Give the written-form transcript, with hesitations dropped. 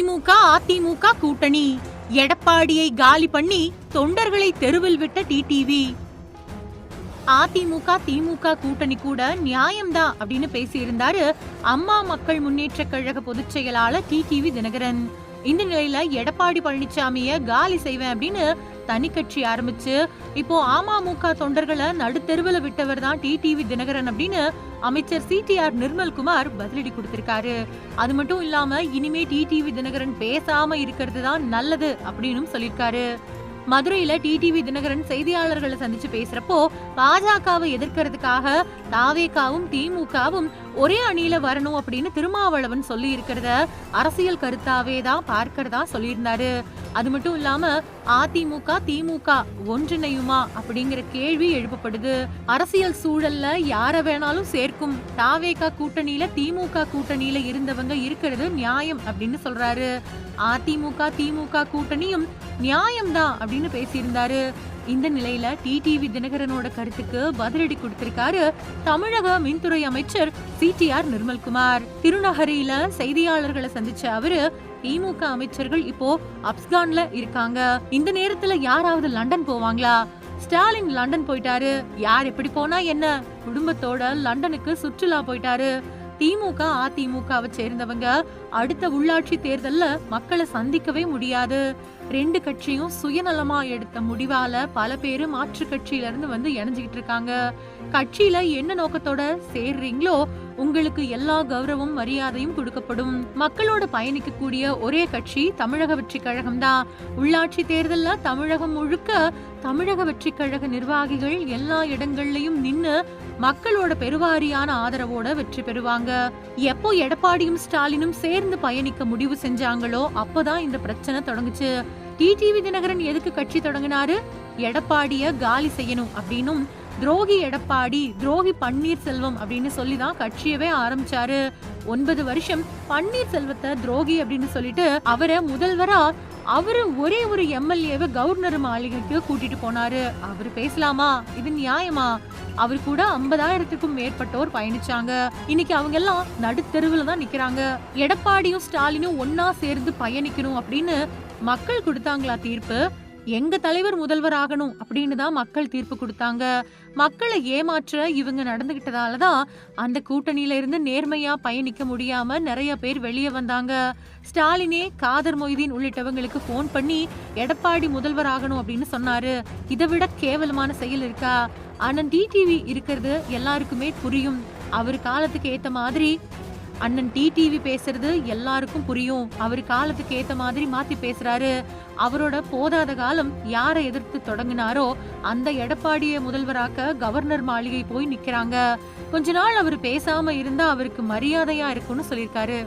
திமுக அதிமுக கூட்டணி எடப்பாடியை காலி பண்ணி தொண்டர்களை தெருவில் விட்ட டிடிவி. அதிமுக திமுக கூட்டணி கூட நியாயம்தான் அப்படின்னு பேசியிருந்தாரு அம்மா மக்கள் முன்னேற்ற கழக பொதுச் செயலாளர் டிடிவி தினகரன். இந்த நிலையில எடப்பாடி பழனிசாமிய காலி செய்வேன் அப்படின்னு தனி கட்சி ஆரம்பிச்சு இப்போ அமமுக தொண்டர்களை நடுத்தெருவில் விட்டவர் தான் டிடிவி தினகரன் அப்படின்னு அமைச்சர் சிடிஆர் நிர்மல்குமார் பதிலடி கொடுத்திருக்காரு. அது மட்டும் இல்லாம இனிமே டிடிவி தினகரன் பேசாம இருக்கிறது தான் நல்லது அப்படின்னு சொல்லிருக்காரு. மதுரையில டிடிவி தினகரன் செய்தியாளர்களை சந்திச்சு பேசுறப்போ பாஜகவை எதிர்க்கிறதுக்காக தாவேகாவும் திமுகவும் ஒரே அணியில வரணும் அப்படின்னு திருமாவளவன் சொல்லி இருக்கிறத அரசியல் கருத்தாவே தான் பார்க்கிறதா சொல்லியிருந்தாரு. அது மட்டும் இல்லாம அதிமுக திமுக ஒன்றிணையுமா அப்படிங்கிற கேள்வி எழுப்பப்படுது. அரசியல் சூழல்ல யார வேணாலும் சேர்க்கும் தாவேகா கூட்டணியில திமுக கூட்டணியில இருந்தவங்க இருக்கிறது நியாயம் அப்படின்னு சொல்றாரு. அதிமுக திமுக கூட்டணியும் நியாயம்தான் அப்படின்னு பேசியிருந்தாரு. இந்த நிலையில டிடிவி தினகரனோட கருத்துக்கு பதிலடி கொடுத்திருக்காரு தமிழக மின்துறை அமைச்சர் சிடிஆர் நிர்மல்குமார். திருநகரியில செய்தியாளர்களை சந்திச்ச அவரு திமுக அமைச்சர்கள் இப்போ அப்கான்ல இருக்காங்க, இந்த நேரத்துல யாராவது லண்டன் போவாங்களா? ஸ்டாலின் லண்டன் போயிட்டாரு, யார் எப்படி போனா என்ன, குடும்பத்தோட லண்டனுக்கு சுற்றுலா போயிட்டாரு. திமுக அதிமுகவை சேர்ந்தவங்க அடுத்த உள்ளாட்சி தேர்தல்ல மக்களை சந்திக்கவே முடியாது. ரெண்டு கட்சியும் சுயநலமா எடுத்த முடிவால பல பேரு மாற்று கட்சியில இருந்து வந்து இணைஞ்சுக்கிட்டு இருக்காங்க. கட்சியில என்ன நோக்கத்தோட சேர்றீங்களோ உங்களுக்கு எல்லா கௌரவம் மரியாதையும் கொடுக்கப்படும். மக்களோட பயணிக்க கூடிய ஒரே கட்சி தமிழக வெற்றி கழகம் தான். உள்ளாட்சி தேர்தல்ல தமிழகம் முழுக்க தமிழக வெற்றி கழக நிர்வாகிகள் எல்லா இடங்கள்லயும் நின்னு மக்களோட பெருவாரியான ஆதரவோட வெற்றி பெறுவாங்க. எப்போ எடப்பாடியும் ஸ்டாலினும் சேர்ந்து பயணிக்க முடிவு செஞ்சாங்களோ அப்பதான் இந்த பிரச்சனை தொடங்குச்சு. டிடிவி தினகரன் எதுக்கு கட்சி தொடங்கினாரு? எடப்பாடிய காலி செய்யணும் அப்படின்னும் துரோகி எடப்பாடி துரோகி பன்னீர்செல்வம் அப்படின்னு சொல்லிதான் கட்சியவே ஆரம்பிச்சாரு. 9 வருஷம் பன்னீர்செல்வத்தை துரோகி அப்படின்னு சொல்லிட்டு அவரை முதல்வரா அவரு ஒரே ஒரு எம்எல்ஏவை கவர்னர் மாளிகைக்கு கூட்டிட்டு போனாரு. அவரு பேசலாமா? இது நியாயமா? அவர் கூட 50,000க்கும் மேற்பட்டோர் பயணிச்சாங்க. இன்னைக்கு அவங்க எல்லாம் நடுத்தெருவுல தான் நிக்கிறாங்க. எடப்பாடியும் ஸ்டாலினும் ஒன்னா சேர்ந்து பயணிக்கணும் அப்படின்னு மக்கள் கொடுத்தாங்களா தீர்ப்பு? எங்க தலைவர் முதல்வர் ஆகணும் அப்படின்னு தான் மக்கள் தீர்ப்பு கொடுத்தாங்க. மக்களை ஏமாற்ற இவங்க நடந்துகிட்டதாலதான் அந்த கூட்டணியில இருந்து நேர்மையா பயணிக்க முடியாம நிறைய பேர் வெளியே வந்தாங்க. ஸ்டாலினே காதர் மொய்தீன் உள்ளிட்டவங்களுக்கு போன் பண்ணி எடப்பாடி முதல்வர் ஆகணும் அப்படின்னு சொன்னாரு. இதை விட கேவலமான செயல் இருக்கா? அண்ணன் டிடிவி இருக்கிறது எல்லாருக்குமே புரியும். அவர் காலத்துக்கு ஏத்த மாதிரி அண்ணன் டிடிவி பேசுறது எல்லாருக்கும் புரியும். அவர் காலத்துக்கு ஏத்த மாதிரி மாத்தி பேசுறாரு. அவரோட போதாத காலம் யாரை எதிர்த்து தொடங்கினாரோ அந்த எடப்பாடியை முதல்வராக்க கவர்னர் மாளிகை போய் நிக்கிறாங்க. கொஞ்ச நாள் அவர் பேசாம இருந்தா அவருக்கு மரியாதையா இருக்கும்னு சொல்லியிருக்காரு.